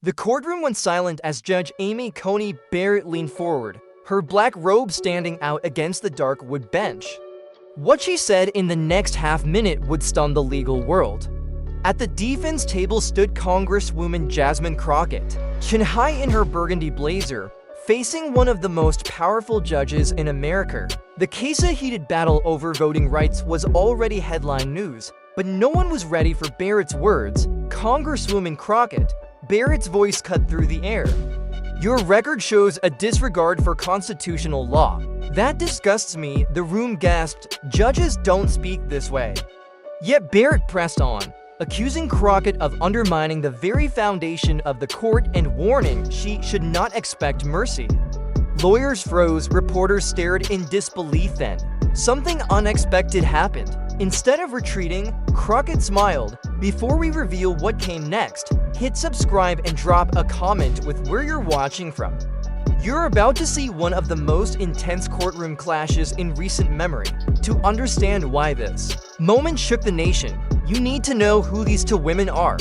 The courtroom went silent as Judge Amy Coney Barrett leaned forward, her black robe standing out against the dark wood bench. What she said in the next half-minute would stun the legal world. At the defense table stood Congresswoman Jasmine Crockett, chin high in her burgundy blazer, facing one of the most powerful judges in America. The case, a heated battle over voting rights, was already headline news, but no one was ready for Barrett's words. Congresswoman Crockett, Barrett's voice cut through the air. Your record shows a disregard for constitutional law. That disgusts me, the room gasped. Judges don't speak this way. Yet Barrett pressed on, accusing Crockett of undermining the very foundation of the court and warning she should not expect mercy. Lawyers froze, reporters stared in disbelief. Then something unexpected happened. Instead of retreating, Crockett smiled. Before we reveal what came next, hit subscribe and drop a comment with where you're watching from. You're about to see one of the most intense courtroom clashes in recent memory. To understand why this moment shook the nation, you need to know who these two women are.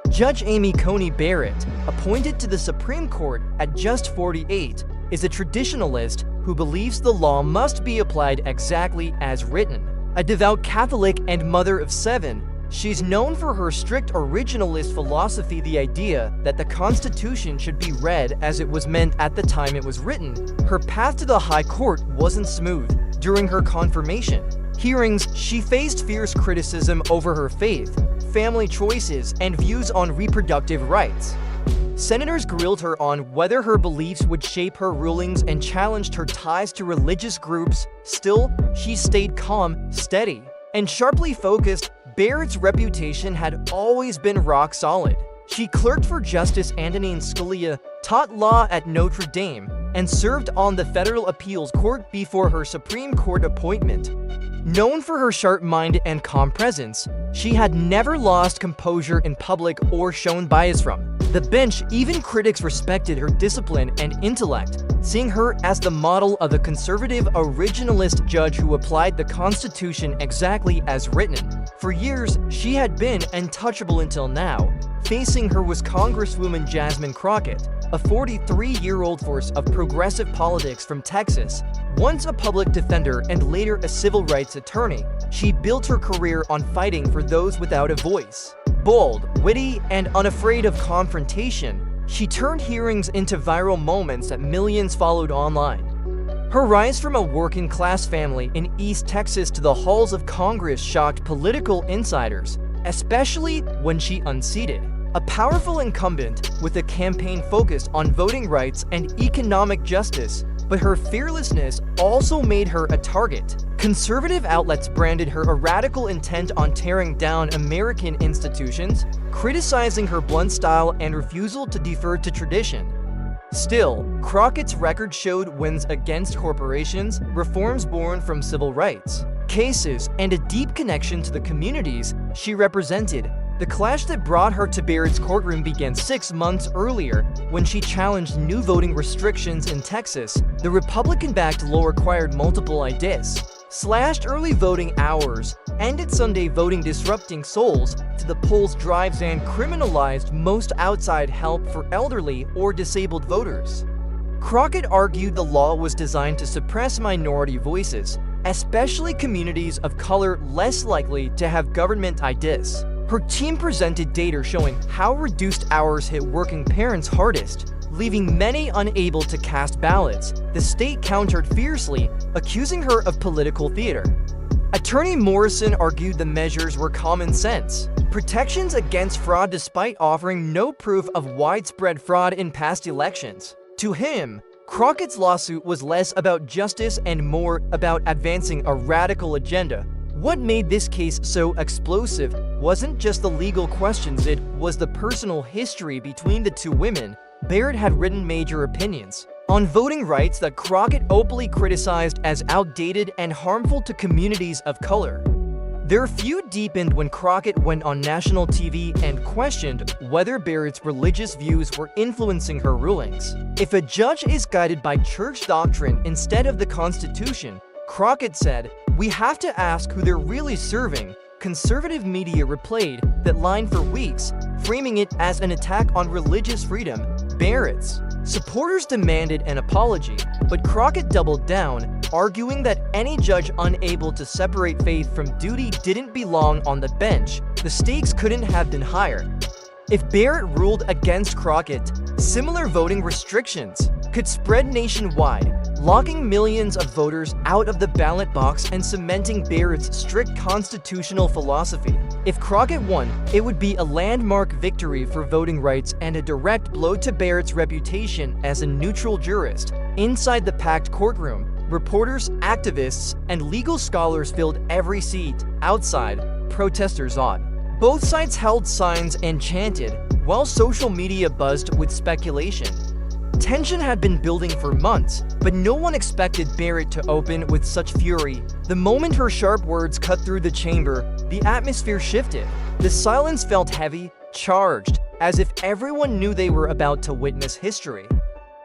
Judge Amy Coney Barrett, appointed to the Supreme Court at just 48, is a traditionalist who believes the law must be applied exactly as written. A devout Catholic and mother of 7, she's known for her strict originalist philosophy, the idea that the Constitution should be read as it was meant at the time it was written. Her path to the High Court wasn't smooth. During her confirmation hearings, she faced fierce criticism over her faith, family choices, and views on reproductive rights. Senators grilled her on whether her beliefs would shape her rulings and challenged her ties to religious groups. Still, she stayed calm, steady, and sharply focused. Barrett's reputation had always been rock solid. She clerked for Justice Antonin Scalia, taught law at Notre Dame, and served on the Federal Appeals Court before her Supreme Court appointment. Known for her sharp mind and calm presence, she had never lost composure in public or shown bias from the bench. Even critics respected her discipline and intellect, seeing her as the model of a conservative originalist judge who applied the Constitution exactly as written. For years, she had been untouchable until now. Facing her was Congresswoman Jasmine Crockett, a 43-year-old force of progressive politics from Texas. Once a public defender and later a civil rights attorney, she built her career on fighting for those without a voice. Bold, witty, and unafraid of confrontation, she turned hearings into viral moments that millions followed online. Her rise from a working-class family in East Texas to the halls of Congress shocked political insiders, especially when she unseated a powerful incumbent with a campaign focused on voting rights and economic justice. But her fearlessness also made her a target. Conservative outlets branded her a radical intent on tearing down American institutions, criticizing her blunt style and refusal to defer to tradition. Still, Crockett's record showed wins against corporations, reforms born from civil rights cases, and a deep connection to the communities she represented. The clash that brought her to Barrett's courtroom began 6 months earlier when she challenged new voting restrictions in Texas. The Republican-backed law required multiple IDs, slashed early voting hours, ended Sunday voting, disrupting souls to the polls drives, and criminalized most outside help for elderly or disabled voters. Crockett argued the law was designed to suppress minority voices, especially communities of color less likely to have government IDs. Her team presented data showing how reduced hours hit working parents hardest, leaving many unable to cast ballots. The state countered fiercely, accusing her of political theater. Attorney Morrison argued the measures were common sense, protections against fraud despite offering no proof of widespread fraud in past elections. To him, Crockett's lawsuit was less about justice and more about advancing a radical agenda. What made this case so explosive wasn't just the legal questions, it was the personal history between the two women. Barrett had written major opinions on voting rights that Crockett openly criticized as outdated and harmful to communities of color. Their feud deepened when Crockett went on national TV and questioned whether Barrett's religious views were influencing her rulings. If a judge is guided by church doctrine instead of the Constitution, Crockett said, we have to ask who they're really serving. conservative media replayed that line for weeks, framing it as an attack on religious freedom. Barrett's supporters demanded an apology, but Crockett doubled down, arguing that any judge unable to separate faith from duty didn't belong on the bench. The stakes couldn't have been higher. If Barrett ruled against Crockett, similar voting restrictions could spread nationwide, locking millions of voters out of the ballot box and cementing Barrett's strict constitutional philosophy. If Crockett won, it would be a landmark victory for voting rights and a direct blow to Barrett's reputation as a neutral jurist. Inside the packed courtroom, reporters, activists, and legal scholars filled every seat. Outside, protesters awed. Both sides held signs and chanted, while social media buzzed with speculation. Tension had been building for months, but no one expected Barrett to open with such fury. The moment her sharp words cut through the chamber, the atmosphere shifted. The silence felt heavy, charged, as if everyone knew they were about to witness history.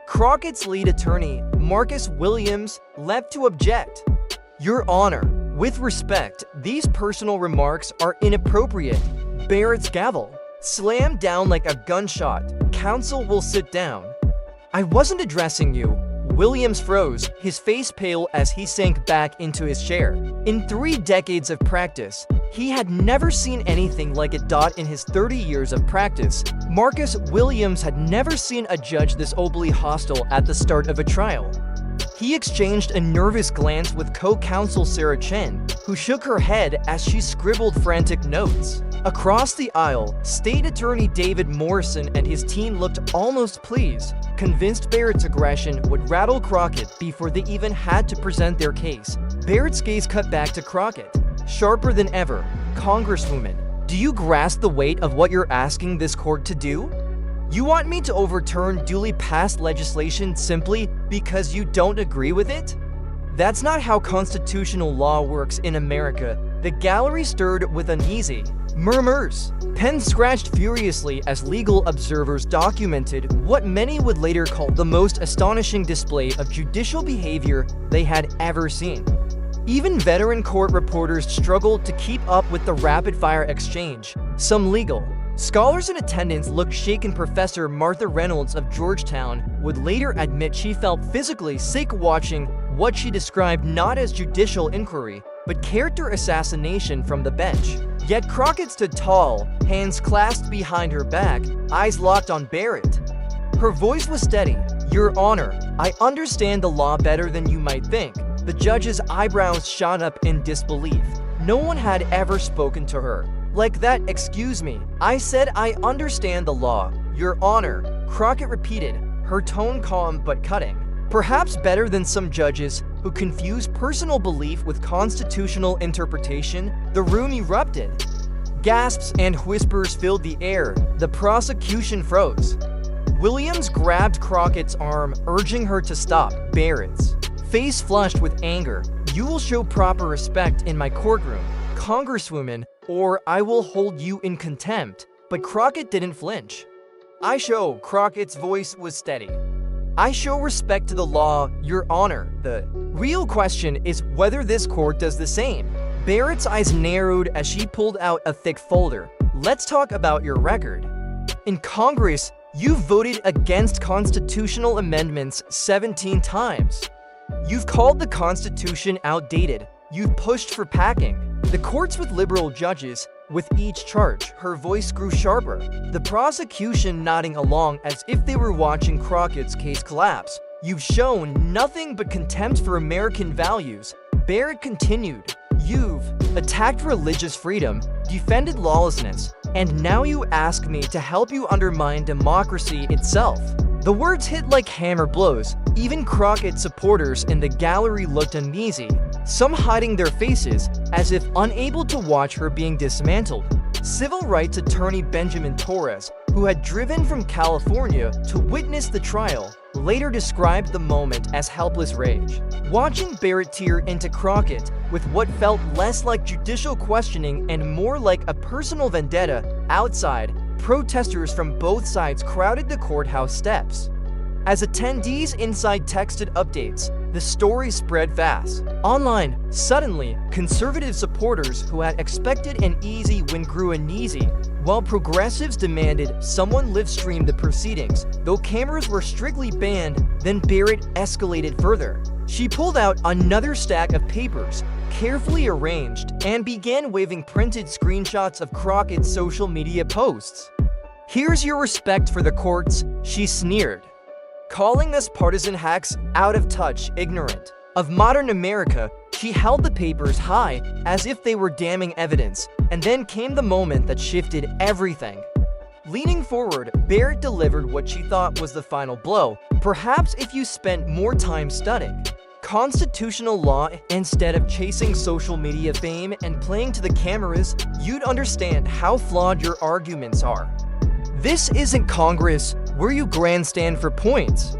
Crockett's lead attorney, Marcus Williams, leapt to object. "Your Honor, with respect, these personal remarks are inappropriate." Barrett's gavel slammed down like a gunshot. "Counsel will sit down." "I wasn't addressing you." Williams froze, his face pale as he sank back into his chair. In 3 decades of practice, he had never seen anything like it. In his 30 years of practice, Marcus Williams had never seen a judge this openly hostile at the start of a trial. He exchanged a nervous glance with co-counsel Sarah Chen, who shook her head as she scribbled frantic notes. Across the aisle, State Attorney David Morrison and his team looked almost pleased, convinced Barrett's aggression would rattle Crockett before they even had to present their case. Barrett's gaze cut back to Crockett, sharper than ever. "Congresswoman, do you grasp the weight of what you're asking this court to do? You want me to overturn duly passed legislation simply because you don't agree with it? That's not how constitutional law works in America." The gallery stirred with uneasy murmurs. Pens scratched furiously as legal observers documented what many would later call the most astonishing display of judicial behavior they had ever seen. Even veteran court reporters struggled to keep up with the rapid-fire exchange. Some legal scholars in attendance looked shaken. Professor Martha Reynolds of Georgetown would later admit she felt physically sick watching what she described not as judicial inquiry, but character assassination from the bench. Yet Crockett stood tall, hands clasped behind her back, eyes locked on Barrett. Her voice was steady. "Your Honor, I understand the law better than you might think." The judge's eyebrows shot up in disbelief. No one had ever spoken to her like that. "Excuse me, I said I understand the law, Your Honor," Crockett repeated, her tone calm but cutting. Perhaps better than some judges who confuse personal belief with constitutional interpretation. The room erupted. Gasps and whispers filled the air. The prosecution froze. Williams grabbed Crockett's arm, urging her to stop. Barrett's face flushed with anger. "You will show proper respect in my courtroom, Congresswoman, or I will hold you in contempt." But Crockett didn't flinch. "I show," Crockett's voice was steady. "I show respect to the law, Your Honor. The real question is whether this court does the same." Barrett's eyes narrowed as she pulled out a thick folder. "Let's talk about your record. In Congress, you've voted against constitutional amendments 17 times. You've called the Constitution outdated. You've pushed for packing the courts with liberal judges. With each charge, her voice grew sharper, the prosecution nodding along as if they were watching Crockett's case collapse. "You've shown nothing but contempt for American values," Barrett continued. "You've attacked religious freedom, defended lawlessness, and now you ask me to help you undermine democracy itself." The words hit like hammer blows. Even Crockett supporters in the gallery looked uneasy, some hiding their faces as if unable to watch her being dismantled. Civil rights attorney Benjamin Torres, who had driven from California to witness the trial, later described the moment as helpless rage. Watching Barrett tear into Crockett with what felt less like judicial questioning and more like a personal vendetta. Outside, protesters from both sides crowded the courthouse steps. As attendees inside texted updates, The story spread fast. Online, suddenly, conservative supporters who had expected an easy win grew uneasy, while progressives demanded someone live-stream the proceedings. Though cameras were strictly banned, then Barrett escalated further. She pulled out another stack of papers, carefully arranged, and began waving printed screenshots of Crockett's social media posts. "Here's your respect for the courts," she sneered, calling us partisan hacks out of touch, ignorant of modern America. She held the papers high as if they were damning evidence, and then came the moment that shifted everything. Leaning forward, Barrett delivered what she thought was the final blow. "Perhaps if you spent more time studying constitutional law instead of chasing social media fame and playing to the cameras, you'd understand how flawed your arguments are. This isn't Congress where you grandstand for points.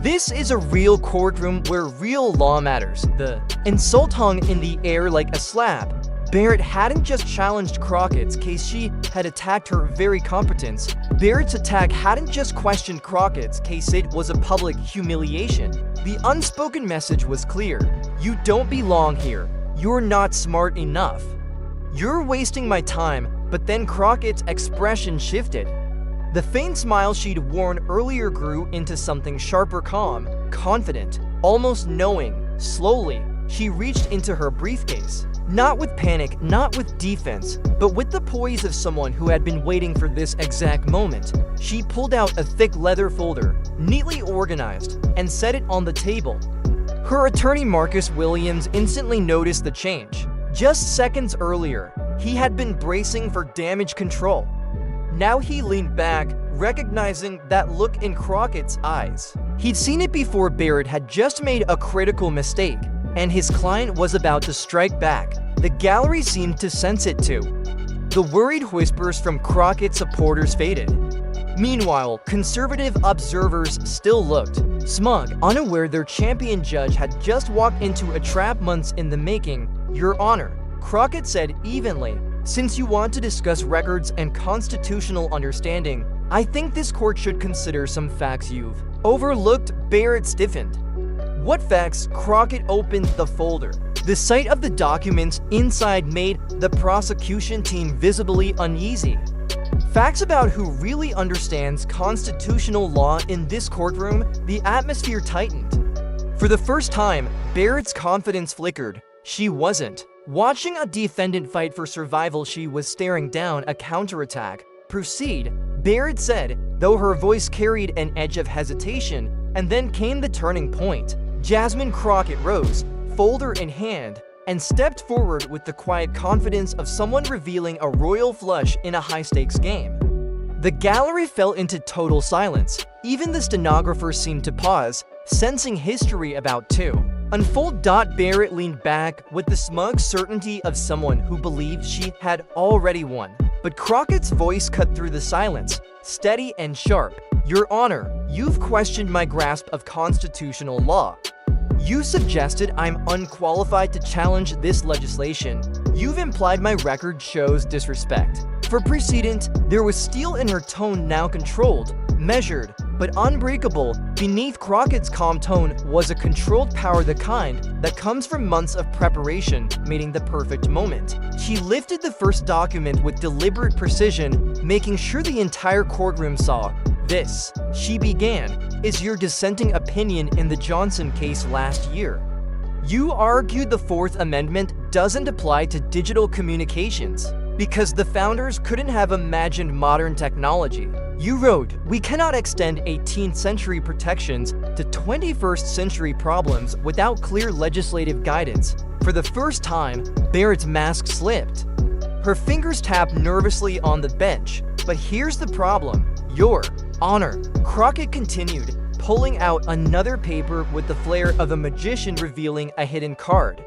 This is a real courtroom where real law matters." The insult hung in the air like a slap. Barrett hadn't just challenged Crockett's case, she had attacked her very competence. Barrett's attack hadn't just questioned Crockett's case, it was a public humiliation. The unspoken message was clear: you don't belong here. You're not smart enough. You're wasting my time. But then Crockett's expression shifted. The faint smile she'd worn earlier grew into something sharper, calm, confident, almost knowing. Slowly, she reached into her briefcase. Not with panic, not with defense, but with the poise of someone who had been waiting for this exact moment. She pulled out a thick leather folder, neatly organized, and set it on the table. Her attorney Marcus Williams instantly noticed the change. Just seconds earlier, he had been bracing for damage control. Now he leaned back, recognizing that look in Crockett's eyes. He'd seen it before. Barrett had just made a critical mistake, and his client was about to strike back. The gallery seemed to sense it too. The worried whispers from Crockett's supporters faded. Meanwhile, conservative observers still looked smug, unaware their champion judge had just walked into a trap months in the making. "Your Honor," Crockett said evenly, "since you want to discuss records and constitutional understanding, I think this court should consider some facts you've overlooked." Barrett stiffened. "What facts?" Crockett opened the folder. The sight of the documents inside made the prosecution team visibly uneasy. "Facts about who really understands constitutional law in this courtroom." The atmosphere tightened. For the first time, Barrett's confidence flickered. She wasn't watching a defendant fight for survival, she was staring down a counterattack. "Proceed," Barrett said, though her voice carried an edge of hesitation, and then came the turning point. Jasmine Crockett rose, folder in hand, and stepped forward with the quiet confidence of someone revealing a royal flush in a high-stakes game. The gallery fell into total silence. Even the stenographer seemed to pause, sensing history about to unfold. Barrett leaned back with the smug certainty of someone who believed she had already won. But Crockett's voice cut through the silence, steady and sharp. "Your Honor, you've questioned my grasp of constitutional law. You suggested I'm unqualified to challenge this legislation. You've implied my record shows disrespect for precedent." There was steel in her tone, now controlled, measured, but unbreakable. Beneath Crockett's calm tone was a controlled power, the kind that comes from months of preparation, meeting the perfect moment. She lifted the first document with deliberate precision, making sure the entire courtroom saw. "This," she began, "is your dissenting opinion in the Johnson case last year. You argued the Fourth Amendment doesn't apply to digital communications because the founders couldn't have imagined modern technology. You wrote, we cannot extend 18th century protections to 21st century problems without clear legislative guidance." For the first time, Barrett's mask slipped. Her fingers tapped nervously on the bench. "But here's the problem, Your Honor," Crockett continued, pulling out another paper with the flair of a magician revealing a hidden card.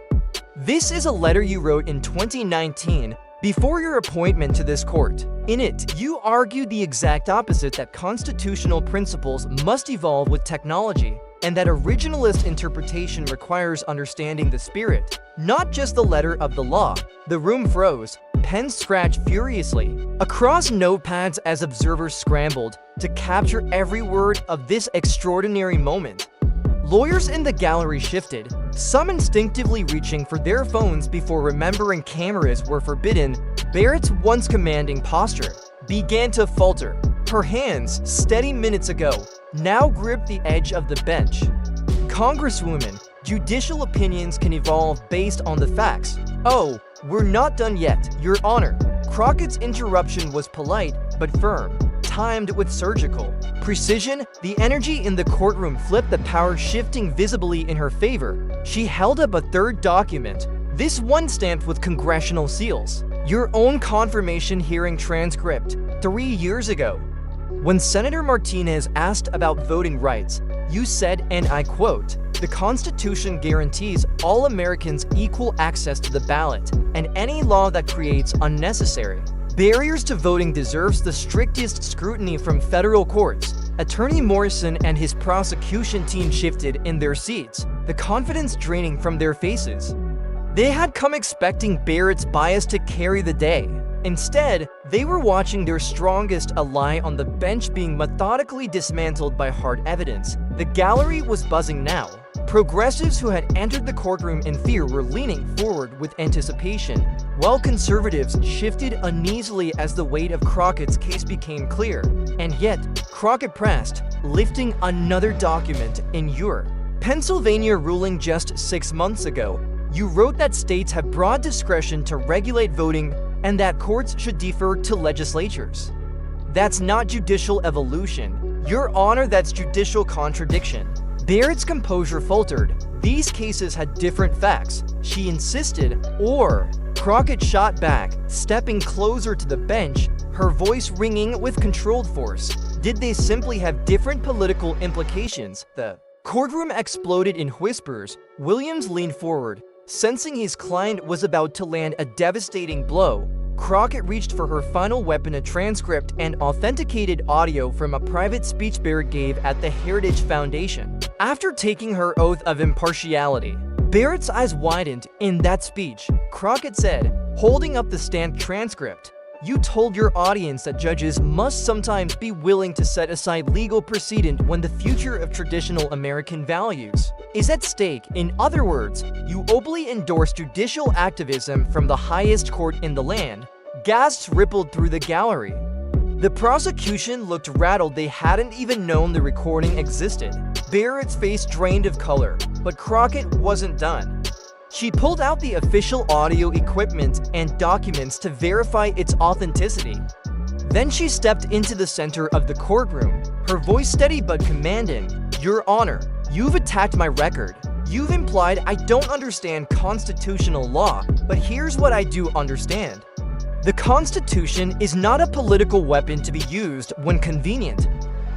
"This is a letter you wrote in 2019, before your appointment to this court. In it, you argued the exact opposite, that constitutional principles must evolve with technology, and that originalist interpretation requires understanding the spirit, not just the letter of the law." The room froze. Pens scratched furiously across notepads as observers scrambled to capture every word of this extraordinary moment. Lawyers in the gallery shifted, some instinctively reaching for their phones before remembering cameras were forbidden. Barrett's once commanding posture began to falter. Her hands, steady minutes ago, now gripped the edge of the bench. Congresswoman, judicial opinions can evolve based on the facts. Oh, we're not done yet, Your Honor. Crockett's interruption was polite but firm, timed with surgical precision. The energy in the courtroom flipped, the power shifting visibly in her favor. She held up a third document, this one stamped with congressional seals. Your own confirmation hearing transcript, 3 years ago. When Senator Martinez asked about voting rights, you said, and I quote, "The Constitution guarantees all Americans equal access to the ballot, and any law that creates unnecessary barriers to voting deserves the strictest scrutiny from federal courts." Attorney Morrison and his prosecution team shifted in their seats, the confidence draining from their faces. They had come expecting Barrett's bias to carry the day. Instead, they were watching their strongest ally on the bench being methodically dismantled by hard evidence. The gallery was buzzing now. Progressives who had entered the courtroom in fear were leaning forward with anticipation, while conservatives shifted uneasily as the weight of Crockett's case became clear. And yet, Crockett pressed, lifting another document in your Pennsylvania ruling just 6 months ago. You wrote that states have broad discretion to regulate voting and that courts should defer to legislatures. That's not judicial evolution, Your Honor, that's judicial contradiction. Barrett's composure faltered. These cases had different facts, she insisted, or Crockett shot back, stepping closer to the bench, her voice ringing with controlled force. Did they simply have different political implications? The courtroom exploded in whispers. Williams leaned forward, sensing his client was about to land a devastating blow. Crockett reached for her final weapon, a transcript and authenticated audio from a private speech Barrett gave at the Heritage Foundation. After taking her oath of impartiality, Barrett's eyes widened. In that speech, Crockett said, holding up the stamped transcript, "You told your audience that judges must sometimes be willing to set aside legal precedent when the future of traditional American values is at stake. In other words, you openly endorsed judicial activism from the highest court in the land." Gasps rippled through the gallery. The prosecution looked rattled. They hadn't even known the recording existed. Barrett's face drained of color, but Crockett wasn't done. She pulled out the official audio equipment and documents to verify its authenticity. Then she stepped into the center of the courtroom, her voice steady but commanding. "Your Honor, you've attacked my record. You've implied I don't understand constitutional law, but here's what I do understand. The Constitution is not a political weapon to be used when convenient.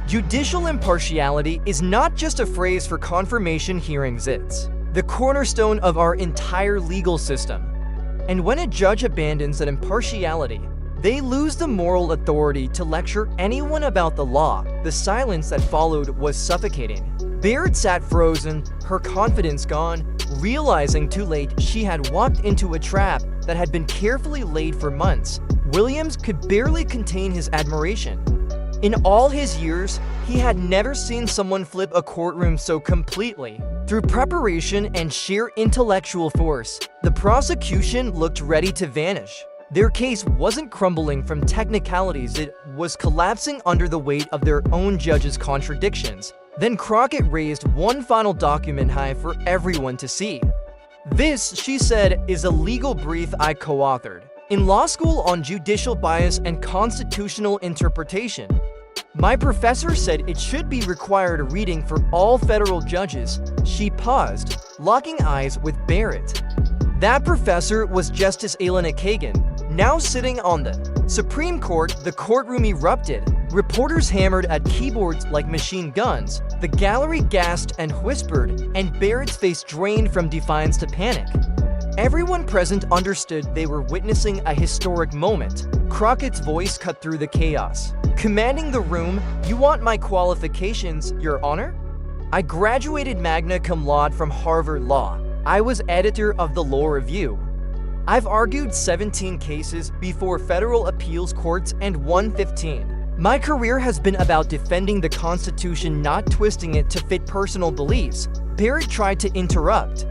Judicial impartiality is not just a phrase for confirmation hearings, it's the cornerstone of our entire legal system. And when a judge abandons that impartiality, they lose the moral authority to lecture anyone about the law." The silence that followed was suffocating. Barrett sat frozen, her confidence gone, realizing too late she had walked into a trap that had been carefully laid for months. Williams could barely contain his admiration. In all his years, he had never seen someone flip a courtroom so completely. Through preparation and sheer intellectual force, the prosecution looked ready to vanish. Their case wasn't crumbling from technicalities, it was collapsing under the weight of their own judges' contradictions. Then Crockett raised one final document high for everyone to see. "This," she said, "is a legal brief I co-authored in law school on judicial bias and constitutional interpretation. My professor said it should be required reading for all federal judges." She paused, locking eyes with Barrett. That professor was Justice Elena Kagan, now sitting on the Supreme Court. The courtroom erupted. Reporters hammered at keyboards like machine guns. The gallery gasped and whispered, and Barrett's face drained from defiance to panic. Everyone present understood they were witnessing a historic moment. Crockett's voice cut through the chaos, commanding the room. "You want my qualifications, Your Honor? I graduated magna cum laude from Harvard Law. I was editor of the Law Review. I've argued 17 cases before federal appeals courts and won 15. My career has been about defending the Constitution, not twisting it to fit personal beliefs. Barrett tried to interrupt.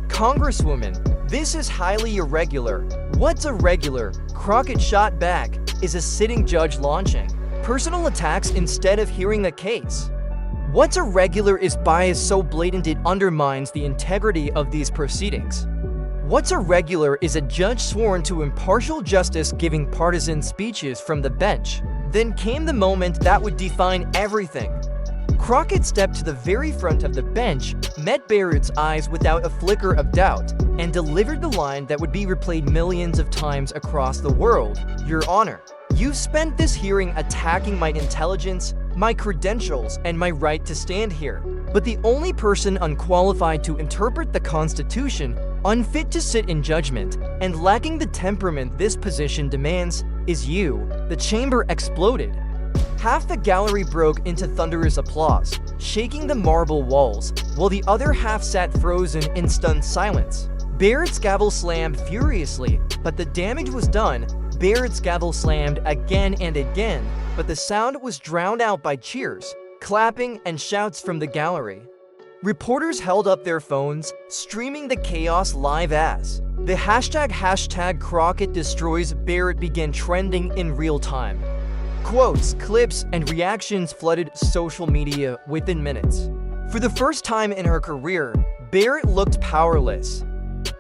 "Congresswoman, this is highly irregular." "What's irregular?" Crockett shot back. "Is a sitting judge launching personal attacks instead of hearing a case. What's irregular is bias so blatant it undermines the integrity of these proceedings. What's irregular is a judge sworn to impartial justice giving partisan speeches from the bench." Then came the moment that would define everything. Crockett stepped to the very front of the bench, met Barrett's eyes without a flicker of doubt, and delivered the line that would be replayed millions of times across the world. "Your Honor, you've spent this hearing attacking my intelligence, my credentials, and my right to stand here. But the only person unqualified to interpret the Constitution, unfit to sit in judgment, and lacking the temperament this position demands, is you." The chamber exploded. Half the gallery broke into thunderous applause, shaking the marble walls, while the other half sat frozen in stunned silence. Barrett's gavel slammed furiously, but the damage was done. Barrett's gavel slammed again and again, but the sound was drowned out by cheers, clapping, and shouts from the gallery. Reporters held up their phones, streaming the chaos live as the hashtag Crockett destroys Barrett began trending in real time. Quotes, clips, and reactions flooded social media within minutes. For the first time in her career, Barrett looked powerless.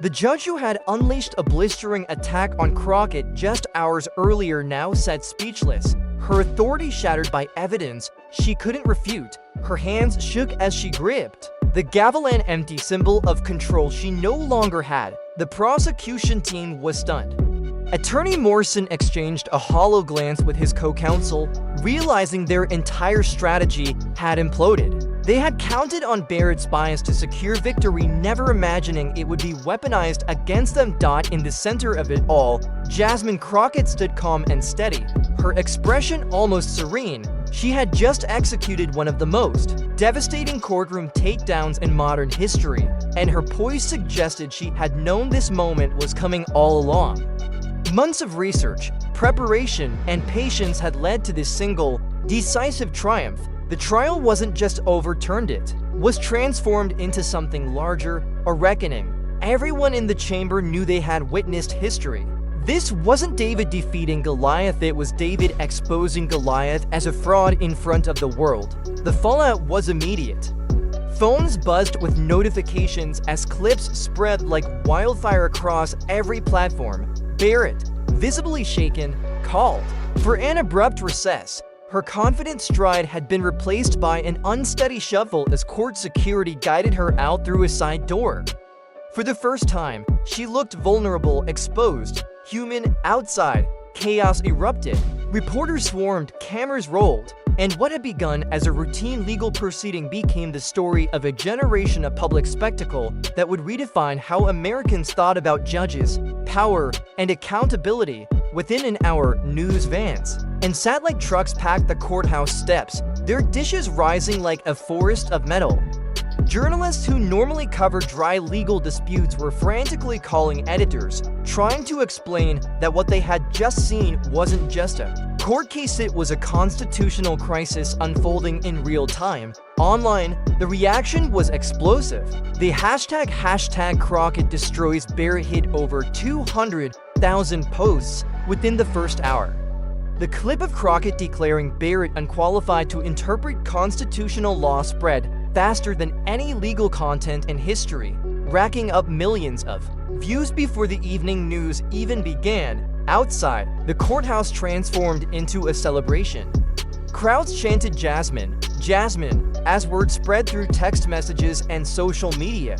The judge who had unleashed a blistering attack on Crockett just hours earlier now sat speechless, her authority shattered by evidence she couldn't refute. Her hands shook as she gripped the gavel, an empty symbol of control she no longer had. The prosecution team was stunned. Attorney Morrison exchanged a hollow glance with his co-counsel, realizing their entire strategy had imploded. They had counted on Barrett's bias to secure victory, never imagining it would be weaponized against them. In the center of it all, Jasmine Crockett stood calm and steady, her expression almost serene. She had just executed one of the most devastating courtroom takedowns in modern history, and her poise suggested she had known this moment was coming all along. Months of research, preparation, and patience had led to this single, decisive triumph. The trial wasn't just overturned, it was transformed into something larger, a reckoning. Everyone in the chamber knew they had witnessed history. This wasn't David defeating Goliath, it was David exposing Goliath as a fraud in front of the world. The fallout was immediate. Phones buzzed with notifications as clips spread like wildfire across every platform. Barrett, visibly shaken, called for an abrupt recess. Her confident stride had been replaced by an unsteady shuffle as court security guided her out through a side door. For the first time, she looked vulnerable, exposed, human. Outside, chaos erupted. Reporters swarmed, cameras rolled, and what had begun as a routine legal proceeding became the story of a generation, a public spectacle that would redefine how Americans thought about judges, power, and accountability. Within an hour, news vans and satellite trucks packed the courthouse steps, their dishes rising like a forest of metal. Journalists who normally cover dry legal disputes were frantically calling editors, trying to explain that what they had just seen wasn't just a court case, it was a constitutional crisis unfolding in real time. Online, the reaction was explosive. The hashtag Crockett destroys Barrett hit over 200,000 posts within the first hour. The clip of Crockett declaring Barrett unqualified to interpret constitutional law spread faster than any legal content in history, racking up millions of views before the evening news even began. Outside, the courthouse transformed into a celebration. Crowds chanted Jasmine, Jasmine, as word spread through text messages and social media.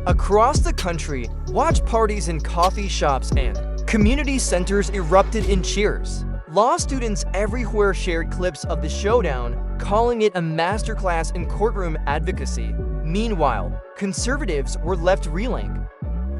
Across the country, watch parties in coffee shops and community centers erupted in cheers. Law students everywhere shared clips of the showdown, calling it a masterclass in courtroom advocacy. Meanwhile, conservatives were left reeling.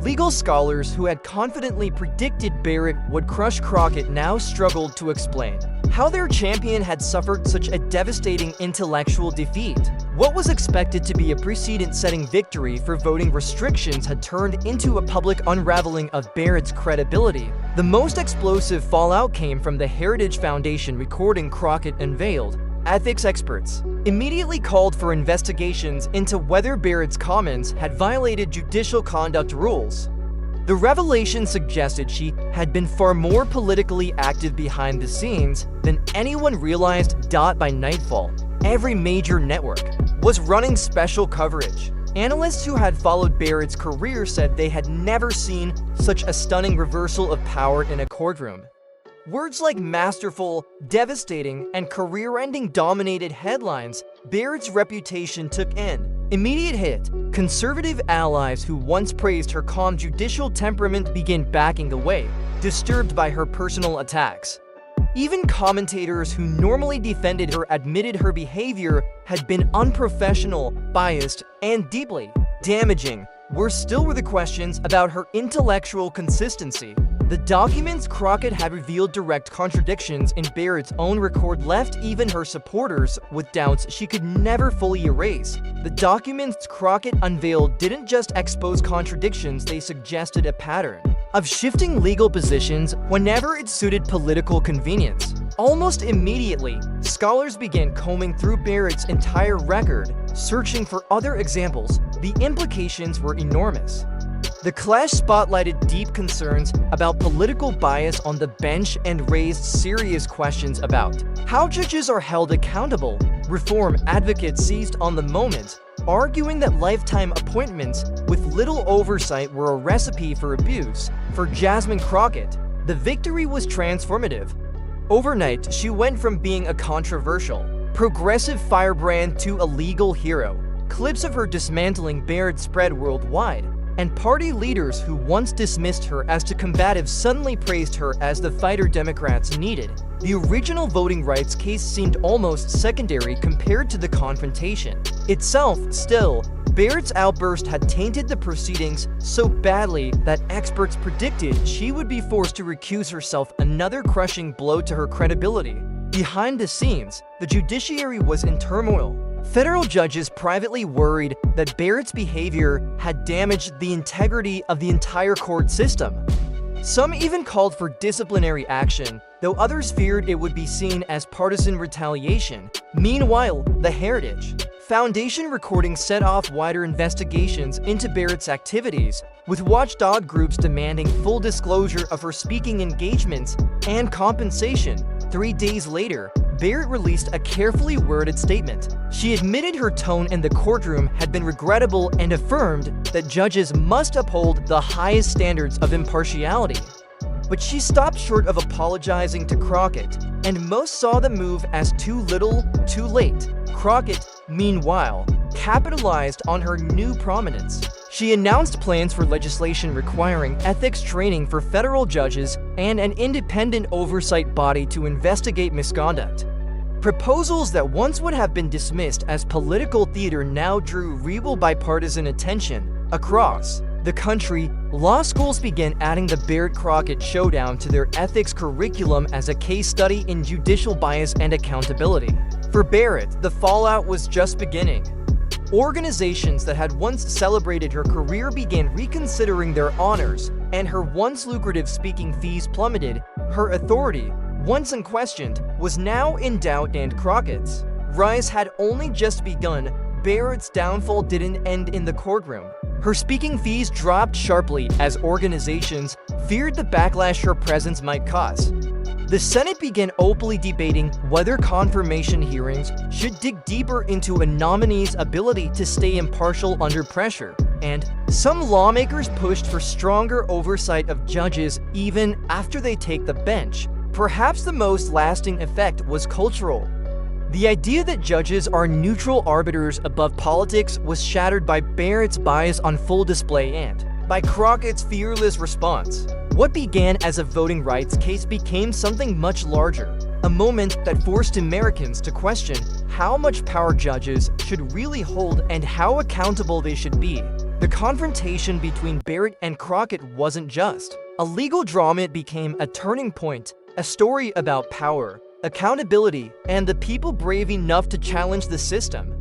Legal scholars who had confidently predicted Barrett would crush Crockett now struggled to explain how their champion had suffered such a devastating intellectual defeat. What was expected to be a precedent-setting victory for voting restrictions had turned into a public unraveling of Barrett's credibility. The most explosive fallout came from the Heritage Foundation recording Crockett unveiled. ethics experts immediately called for investigations into whether Barrett's comments had violated judicial conduct rules. The revelation suggested she had been far more politically active behind the scenes than anyone realized. By nightfall, every major network was running special coverage. Analysts who had followed Barrett's career said they had never seen such a stunning reversal of power in a courtroom. Words like masterful, devastating, and career-ending dominated headlines. Barrett's reputation took an immediate hit. Conservative allies who once praised her calm judicial temperament began backing away, disturbed by her personal attacks. Even commentators who normally defended her admitted her behavior had been unprofessional, biased, and deeply damaging. Still were the questions about her intellectual consistency. The documents Crockett had revealed direct contradictions in Barrett's own record left even her supporters with doubts she could never fully erase. The documents Crockett unveiled didn't just expose contradictions, they suggested a pattern of shifting legal positions whenever it suited political convenience. Almost immediately, scholars began combing through Barrett's entire record, searching for other examples. The implications were enormous. The clash spotlighted deep concerns about political bias on the bench and raised serious questions about how judges are held accountable. Reform advocates seized on the moment, arguing that lifetime appointments with little oversight were a recipe for abuse. For Jasmine Crockett, the victory was transformative. Overnight, she went from being a controversial, progressive firebrand to a legal hero. Clips of her dismantling Barrett spread worldwide, and party leaders who once dismissed her as too combative suddenly praised her as the fighter Democrats needed. The original voting rights case seemed almost secondary compared to the confrontation itself. Still, Barrett's outburst had tainted the proceedings so badly that experts predicted she would be forced to recuse herself, another crushing blow to her credibility. Behind the scenes, the judiciary was in turmoil. Federal judges privately worried that Barrett's behavior had damaged the integrity of the entire court system. Some even called for disciplinary action, though others feared it would be seen as partisan retaliation. Meanwhile, the Heritage Foundation recordings set off wider investigations into Barrett's activities, with watchdog groups demanding full disclosure of her speaking engagements and compensation. 3 days later, Barrett released a carefully worded statement. She admitted her tone in the courtroom had been regrettable and affirmed that judges must uphold the highest standards of impartiality. But she stopped short of apologizing to Crockett, and most saw the move as too little, too late. Crockett, meanwhile, capitalized on her new prominence. She announced plans for legislation requiring ethics training for federal judges and an independent oversight body to investigate misconduct. Proposals that once would have been dismissed as political theater now drew real bipartisan attention. Across the country, law schools began adding the Barrett-Crockett showdown to their ethics curriculum as a case study in judicial bias and accountability. For Barrett, the fallout was just beginning. Organizations that had once celebrated her career began reconsidering their honors, and her once lucrative speaking fees plummeted. Her authority, once unquestioned, was now in doubt, and Crockett's rise had only just begun. Barrett's downfall didn't end in the courtroom. Her speaking fees dropped sharply as organizations feared the backlash her presence might cause. The Senate began openly debating whether confirmation hearings should dig deeper into a nominee's ability to stay impartial under pressure, and some lawmakers pushed for stronger oversight of judges even after they take the bench. Perhaps the most lasting effect was cultural. The idea that judges are neutral arbiters above politics was shattered by Barrett's bias on full display and by Crockett's fearless response. What began as a voting rights case became something much larger, a moment that forced Americans to question how much power judges should really hold and how accountable they should be. The confrontation between Barrett and Crockett wasn't just a legal drama, it became a turning point, a story about power, accountability, and the people brave enough to challenge the system.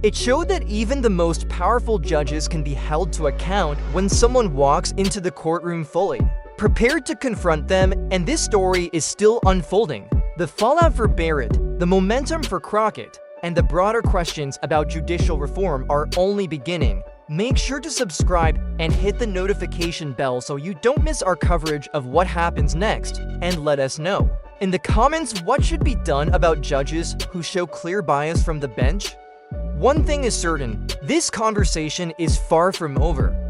It showed that even the most powerful judges can be held to account when someone walks into the courtroom fully prepared to confront them, and this story is still unfolding. The fallout for Barrett, The momentum for Crockett and the broader questions about judicial reform are only beginning. Make sure to subscribe and hit the notification bell so you don't miss our coverage of what happens next, and let us know in the comments what should be done about judges who show clear bias from the bench. One thing is certain, this conversation is far from over.